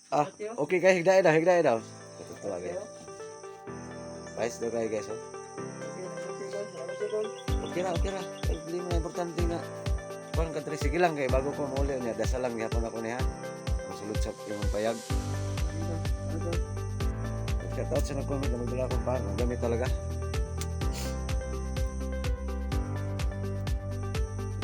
Ah, okay guys, higdai daw. Tutuwa guys. Guys, daw kayo guys, oh. Okay ra. Hindi mo na importante na. Kuan ka sige lang kay bago ko muli niya, dasal lang yapon ako niya. Masulod sa yung payag. Shout out sa nag-comment na magdala akong pan. Gamit talaga.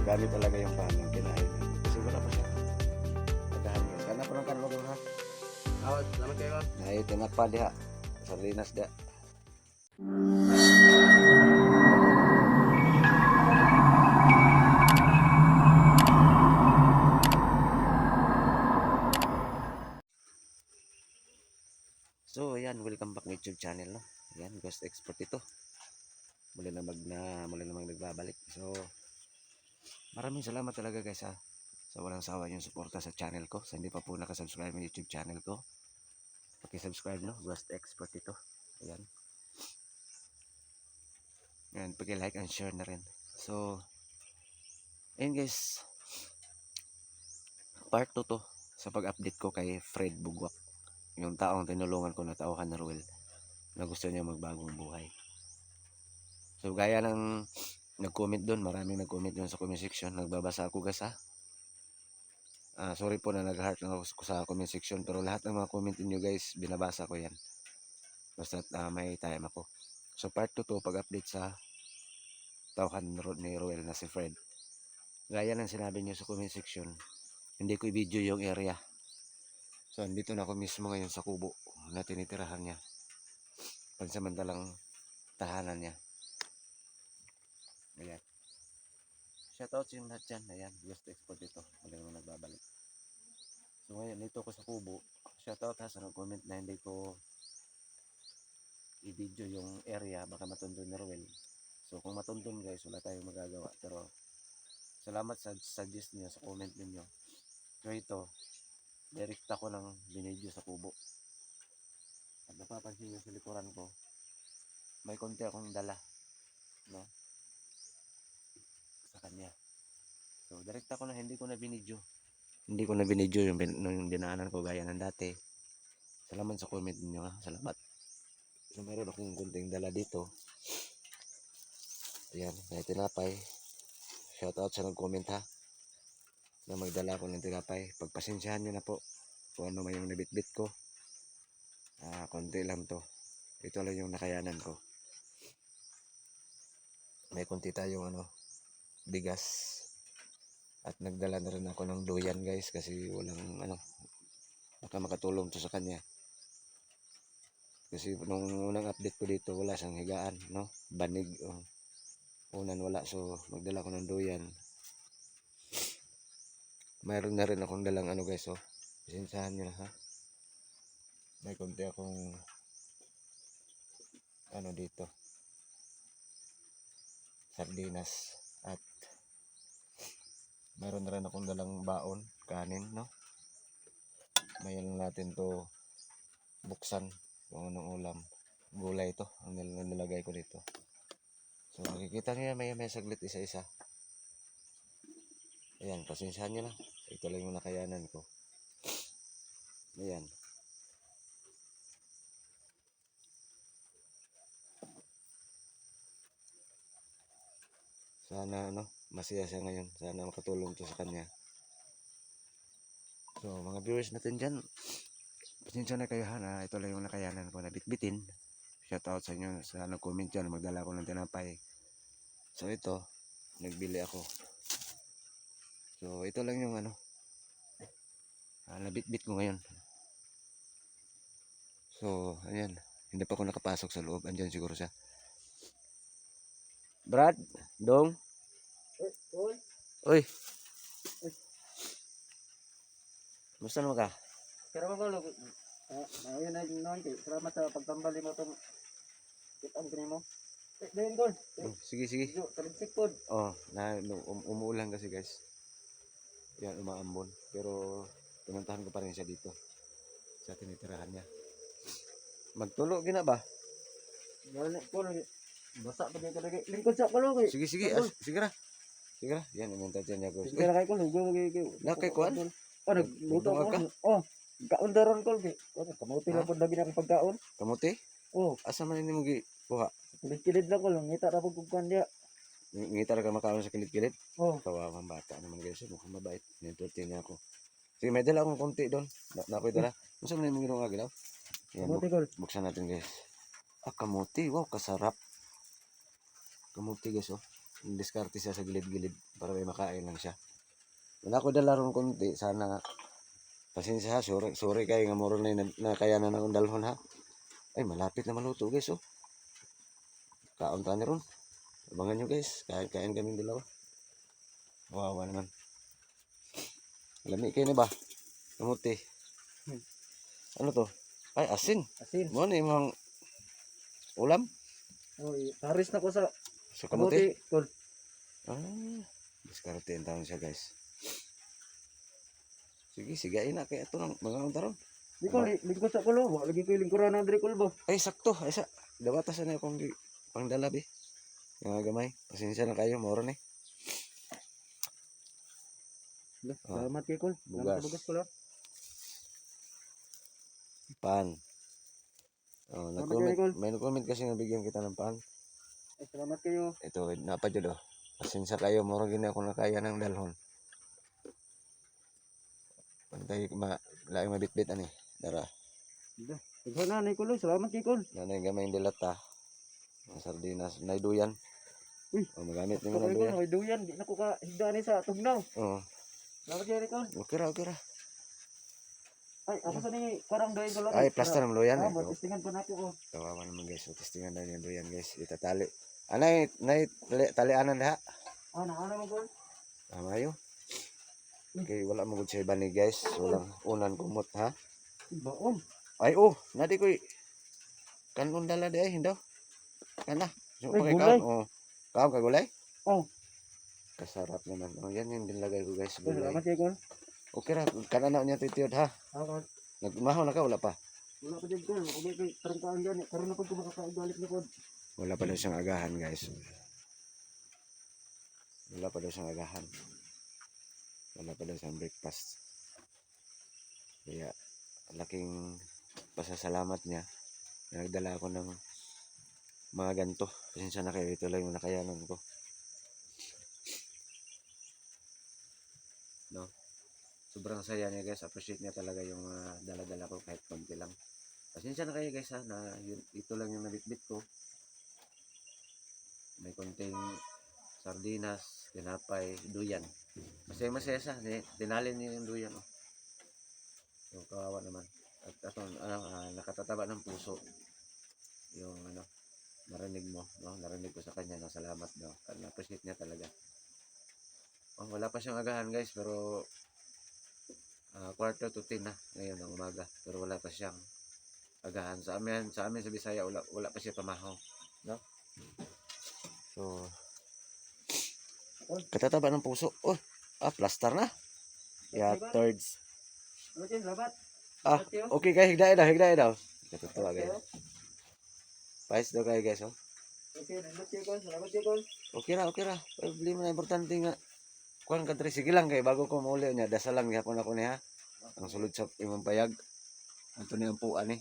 Gamit talaga yung pan yung kinain. Kasi wala pa siya. Nagahan niya. Sana pa lang kanilog ha. Salamat kayo. Ay, tinak pa diha. Sardinas da. So, ayan, welcome back ng YouTube channel, no? Ayan, Ghost Expert ito. Muli namang nagbabalik. So, maraming salamat talaga guys ha. Sa walang sawa yung suporta sa channel ko. Sa hindi pa po nakasubscribe ng YouTube channel ko, paki-subscribe, no? Ghost Expert ito. Ayan. Ayan, paki-like and share na rin. So, ayan guys. Part 2 to sa pag-update ko kay Fred Bugwak. Yung taong tinulungan ko na tauhan na Ruel na gusto niya magbagong buhay. So gaya ng nag-comment doon, maraming nag-comment doon sa comment section. Nagbabasa ako guys ha. Sorry po na nag-heart lang ako sa comment section, pero lahat ng mga comment niyo guys, binabasa ko yan. Basta may time ako. So part 2 to, pag-update sa tauhan ni Ruel na si Fred. Gaya ng sinabi niyo sa comment section, hindi ko i-video yung area. So, andito na ako mismo ngayon sa kubo na tinitirahan niya. Pansamantalang tahanan niya. Ayan. Shoutout sa yung lahat dyan. Ayan, Ghost Expert dito. Muli naman nagbabalik. So, ngayon, dito ko sa kubo. Shoutout ha sa nag-comment na hindi ko i-video yung area. Baka matundon ni Ruel. So, kung matundon guys, wala tayong magagawa. Pero, salamat sa suggest niyo sa comment ninyo. So, ito, direkta ko ng binidyo sa kubo. At napapansin nyo sa likuran ko, may konti akong dala, no? Sa kanya. So, direkta ko na, hindi ko na binidyo. Hindi ko na binidyo yung dinaanan ko gaya ng dati. Salamat sa comment niyo ha. Salamat. So, meron akong konting dala dito. Ayan, may tinapay. Shoutout sa nag-comment ha. Na magdala ko ng tinapay. Pagpasensyahan nyo na po kung ano may yung nabitbit ko. Konti lang to. Ito lang yung nakayanan ko. May konti tayong bigas. At nagdala na rin ako ng duyan guys kasi walang baka makatulong to sa kanya. Kasi nung unang update ko dito wala siyang higaan, no? Banig. Unan wala, so magdala ko ng duyan. Mayroon na rin akong dalang guys, oh. Pasensyahan nyo na ha. May konti akong dito. Sardinas. At mayroon na rin akong dalang baon, kanin, no? Mayan natin to buksan kung anong ulam. Gulay ito, ang nilagay ko dito. So makikita nyo yan, may saglit isa-isa. Ayan, pasensyahan nyo na. Ito lang yung nakayanan ko. Ayan. Sana masaya siya ngayon. Sana makatulong to sa kanya. So mga viewers natin dyan, pasensya na kayo ha. Ito lang yung nakayanan ko na bitbitin. Shoutout sa inyo sa nag-comment dyan. Magdala ko ng tinapay. So ito, nagbili ako. So ito lang yung nabitbit ko ngayon. So ayan, hindi pa ako nakapasok sa loob. Andyan siguro siya. Brad, Dong. Uy. Musta naman ka? Pero ako ayun na yung nanti. Salamat sa pagtambali mo itong kitang kini mo. Dayon doon. Sige. Taligsik po. Umuulan kasi guys. Yan, umaambon. Pero pinuntahan ko pa rin siya dito. Sa tinitirahan niya. Magtulo gina ba? Basa pa dito lagi. Lingkod sa palo. Sige. Sige ra. Yan, inunta niya ko. Sige ra kay ko. Lugo lagi. Nakay kuan? Nagluto ako. Kaon daron kol kay. Ano kamuti Ha? lang pud labi na akong pagkaon. Kamuti? Oh, Asa man ini mo kuha? kilid-kilid lang kol, ngita ra pud kog kan diya. Ngitar ka makaon sa kilid-kilid? Oh, Kawawang bata naman guys. Mukhang mabait. Ni-entertain niya ako. Sige, may dala akong konti doon. Nakoy dala. Masa man yung ginong agalaw? Yan, kamuti kol. buksan natin guys. Ah, kamuti. Wow, kasarap. Kamuti guys, oh. Diskarte siya sa gilid-gilid para may makain lang siya. Wala ko dala ron konti. Sana nga. Pasensya ha. Sorry kayo nga moro na na kaya na akong dalhon ha. Ay, malapit na maluto guys, oh. Kaon tayo ron. Abangan nyo guys. Kain kaming dalawa. Wawa naman. Lami kayo na ba? Kamuti. Hmm. Ano to? Ay, asin. Asin. Mo na yung ulam. Oh, paris na ko sa So, kamuti. kamuti kol. Ah, diskarte ang taon siya guys. Sige, sigain na. Kaya ito ng mga untaron. Di kol, lingkod sa kulo. Wa lagi ko lingkuran na diri kol ba. Ay, sakto. Ay, dawatas na akong pangdala be. Yung mga gamay. Pasensya na kayo. Moro ni. Ah, Salamat kay kol. bugas. Bugas ko lang. Pan. Oh, Salamat kayo, Nicole. may nag-comment kasi nabigyan kita ng pan. Ay, salamat kayo. Ito, napadyo do. Pasensya kayo. Moro gini ako na kaya ng dalhon. Pantay, laing mabitbit ani. Dara. Tighan na ni kol. Salamat kay kol. Nanay gamay ng dilata. Mga sardinas. Naiduyan. Uy, Oh, magamit ni mo Kay ng kol, duyan. may duyan. Di na ko ka higda ni sa tugnaw. Oo. Salamat kayo kol. Okay ra, okay ra. Ay, ako sa ni parang duyan ko lang. Ay, plaster ng luyan. Ah, Eh. testingan pa na ako. Oh. Kawawa naman guys. So, testingan na yung luyan guys. Itatali. Anay, talianan na ha. Ah, naana mo kol. Tama yun. Okay, wala mo gud sa iba ni guys. Walang unan kumot ha. Baon. Ay, oh. Nadi ko'y kanon dala di ay. Hindi. Kana. So, Ay, okay, gulay. kaon. Oh. Kaon ka gulay? Oh, Kasarap naman. Oh, yan yung nilagay ko guys. ay, Gulay. salamat kayo kol. Okay ra. Kana na niya titiyod ha. Ah, kol. Nagmahaw na ka, wala pa. Wala pa din kol. Ako kay trangkaan gani. Karon na pud ko makakaigalit ni kol. Wala pa daw siyang agahan guys. Wala pa daw siyang agahan. Wala pa daw siyang breakfast. Kaya laking pasasalamat niya. Nagdala ako ng mga ganito. Pasensya na kayo. Ito lang yung nakayanan ko. No? Sobrang saya niya guys. Appreciate niya talaga yung dala-dala ko kahit konti lang. Pasensya na kayo guys ha. Na ito lang yung nabitbit ko. May konting sardinas, tinapay, duyan. Masaya sa, tinalin niya yung duyan. Oh. So, kawawa naman. At nakatataba ng puso. Yung narinig mo, no? Narinig ko sa kanya na salamat daw. Na-appreciate niya talaga. Oh, wala pa siyang agahan guys, pero 9:45 na ngayon ng umaga. Pero wala pa siyang agahan. Sa amin sa Bisaya, wala pa siya pamahaw. No? So, katataba ng puso. Oh, plaster na. Yeah, thirds. Ano kayo, salamat. Ah, okay guys, higdaya daw. Katutuwa guys. Pais daw kayo guys, oh. Okay, salamat kayo kol. Salamat kayo kol. Okay ra. Problema na importante nga. Kuan country, sige lang kay bago ko mauli niya, dasalan gyapon ako niya. Ang sulod sa imong payag. Anto ni ang puan ni.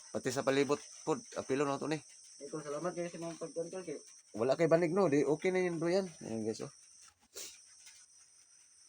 Pati sa palibot pod, apilo na to ni. Ay, kol, salamat kayo sa mga pagkontrol kay. Wala kay banig no, di okay na yun doyan. Ayan guys, oh.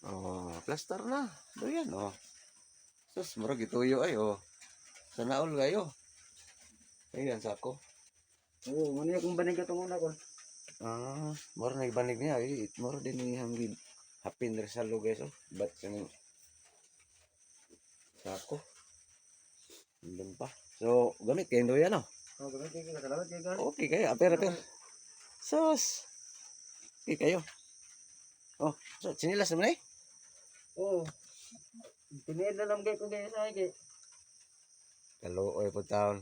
Oh, plaster na. Doyan, oh. Sus, murag ituyo ay, oh. Sa naol kayo. Ayan, sako. Oo, muna akong banig katong una kol. Mura na ibanig niya. Mura din ni Hangin. Hapin rin sa lugar, oh. Ba't kani sako? Andun pa. So, gamit kayo doyan, oh. Oh, salamat kayo kol. Salamat kayo kol. Okay kayo, aper. Sus. Okay kayo. Oh, so, sinilas naman eh. Oo. Tiniid na lang kayo kung kayo sa akin kay. Kaluoy po taon.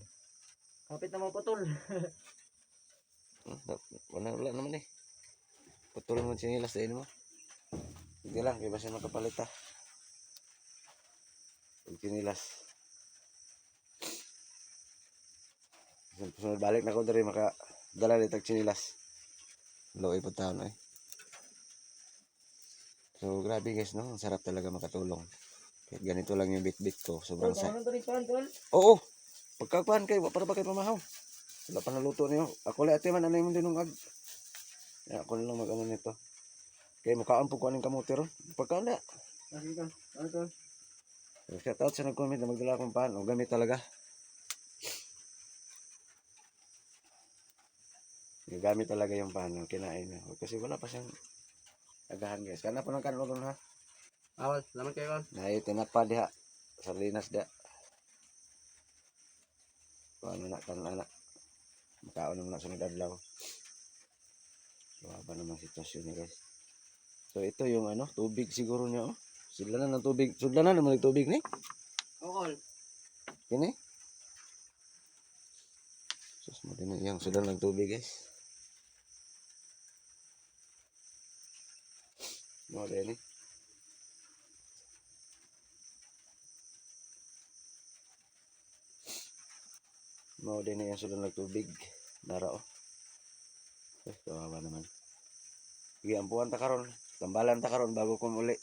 Kapit na mga putol. Wala naman eh. Putol mo sinilas sa mo. Hindi lang, kaya basta makapalit ha. Pag sinilas. Sunod balik na ko dari makadala ditag sinilas. Luoy po taon eh. So grabe guys no, ang sarap talaga makatulong. Kahit ganito lang yung bit-bit ko. Tol, Sobrang paano to rin pan, tol? Oo. Pagkakuan kayo, para ba kayo pamahaw? Wala pa naluto niyo. Ako lang ate man, ano yung dinong ag. Ya, ako na lang mag-ano nito. Kaya mukhaan po kuhanin kamote ron. Pagkaan na. Ah, sige, tol. Ano, tol? Shout out sa nag-comment na magdala akong pan. O gamit talaga. Gagamit talaga yung pan. Yung kinain niya. Kasi wala pa siyang agahan guys. Kana po ng kanon ron ha. Awal, salamat kayo, Kol. Na tinapa diha. Sardinas diha. Paano na kan anak. Makaon naman na sunod adlaw. Wala pa naman sitwasyon niya guys. So ito yung ano, tubig siguro niya oh. Sudlanan ng tubig. Sudlanan naman ng tubig ni. Oo, Kol. Kini. Sus mo din yung sudlan ng tubig guys. Mo din eh. Mo din yung sudlan ng tubig. Dara oh. Kawawa naman. Sige, ampuan ta karon. Tambalan ta karon bago ko muli.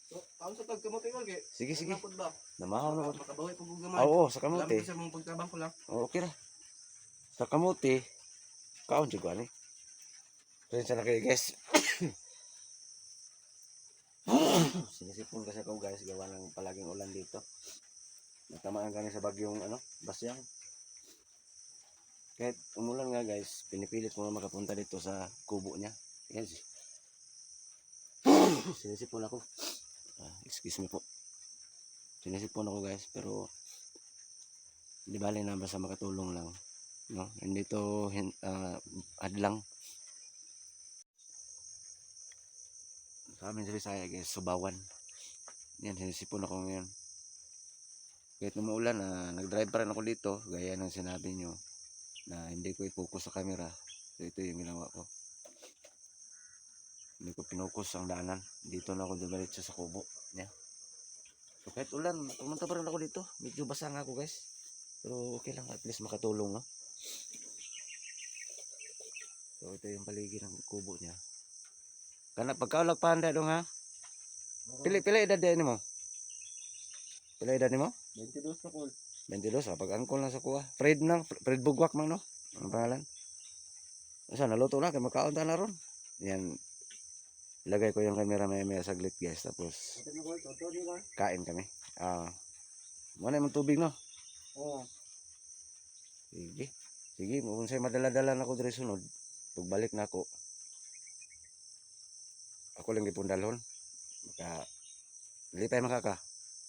So, kaon sa pagkamote, Kol, kay Sige, sige. napod ba? Namahaw na ko. Makabawi po gamay. Oo, sa Alam kamote. ko sa mong pagtabang ko lang. Oo, okay ra. Sa kamote, kaon jud ko ani. Pasensya na kayo guys. Sinisipon kasi ako guys, gawa ng palaging ulan dito. Natamaan kami sa bagyong ano, Basyang. Kahit umulan nga guys, pinipilit ko na makapunta dito sa kubo niya. Yes. Sinisipon ako. Excuse me po. Sinisipon ako guys, pero di bali na basta makatulong lang. No? Hindi to hadlang. Sa amin sa Bisaya guys, subawan. Yan, sinisipon ako ngayon. Kahit umuulan, nag-drive pa rin ako dito. Gaya ng sinabi nyo na hindi ko i-focus sa camera. So ito yung ginawa ko. Hindi ko pinokus ang daanan. Dito na ako dumiretso sa kubo niya. So kahit ulan, pumunta pa rin ako dito. Medyo basa nga ako guys. Pero okay lang, at least makatulong no. So ito yung paligid ng kubo niya. Kana pagkaulag pa handa dong ha. Pili edad din mo. Pili edad mo? 22 na, Kol. 22 pag angkol na sa kuha. Fred nang, Fred Bugwak man no. Ang pangalan. Asa naluto na kay makaon ta na ron. Yan. Ilagay ko yung camera may saglit guys tapos Ito na, Kol. Toto ni, Kol. kain kami. Muna yung tubig no. Oo. Sige. Sige, kung sa'yo madala-dala na ako diri sunod. Pagbalik na ako. Ako lang gipundalhon. Maka dili pa makaka.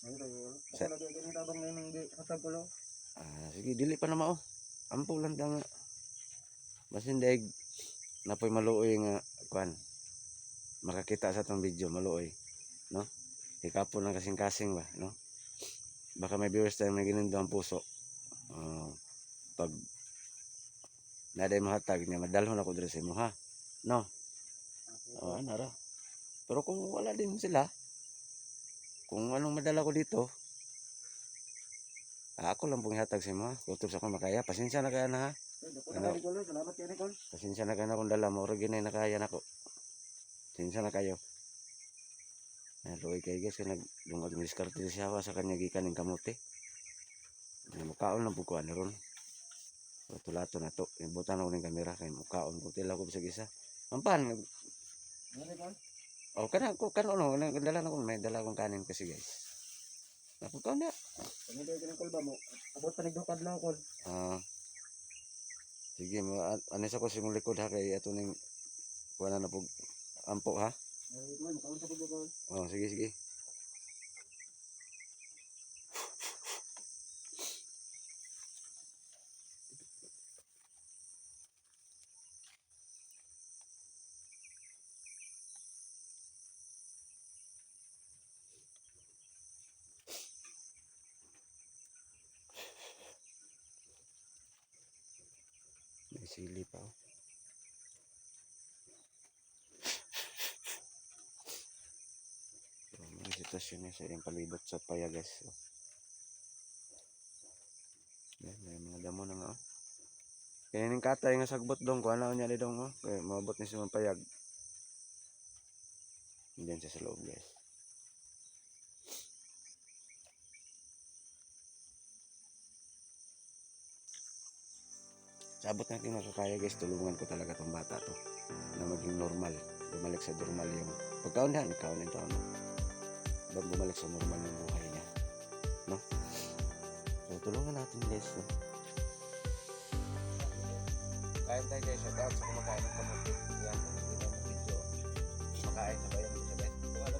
Ayun, ayun. Ako Sa- lagi ganito abang may minggi. Hatag ko lang. Sige, dili pa na mao. Ampo lang ta nga. Basin daig napoy maluoy nga kuan. Makakita sa tong video maluoy, no? Ikapo lang kasing-kasing ba, no? Baka may viewers tayo may ginindo ang puso. Pag naday mahatag niya madalhon ako diri sa imo ha. No? Ano ra. Pero kung wala din sila, kung anong madala ko dito, ako lang pong ihatag sa imo ha. Kutob sa ko makaya, pasensya na kaya na ha. Dako Ano? na kay Kol. Salamat kayo ni, Kol. Pasensya na kaya na kung dala mo, oro ginay na kaya nako. Pasensya na kayo. Luoy kay guys, kaya nagdungag ni diskarte siya sa kanya gikan ning kamote. Mukaon lang po ko ano ron. Tulato na to. Ibutan ako ng kamera kay mukaon ko tila ko bisag isa. Ampan, Ano ni, Kol? kan ano, dala na ko may dala akong kanin kasi guys. Napukaw na. Ano daw ganun, Kol ba mo? Abot pa nagdukad lang, Kol. Sige mo anis ako sa imong likod ha kay ato ning kuana na pug ampo ha. Ay, Kol. Makaon sa pagdukad, Kol. Sige sige. May sili pa oh. May sitwasyon niya sa iyang palibot sa paya guys. Yan, may mga damo na nga oh. Kaya ning katay nga sagbot dong kuha na niya dong oh. Kaya maabot ni sa mga payag. Diyan siya sa loob guys. Sa abot natin makakaya guys, tulungan ko talaga tong bata to na maging normal, bumalik sa normal yung pagkaundan, ikaw ng taon, ba't bumalik sa normal yung buhay niya, no? So tulungan natin guys, no? Kain tayo guys, shout out sa kumakain ng kamuti. Yan, hindi na ng video. Kumakain na ba yung sabay? Kumakain na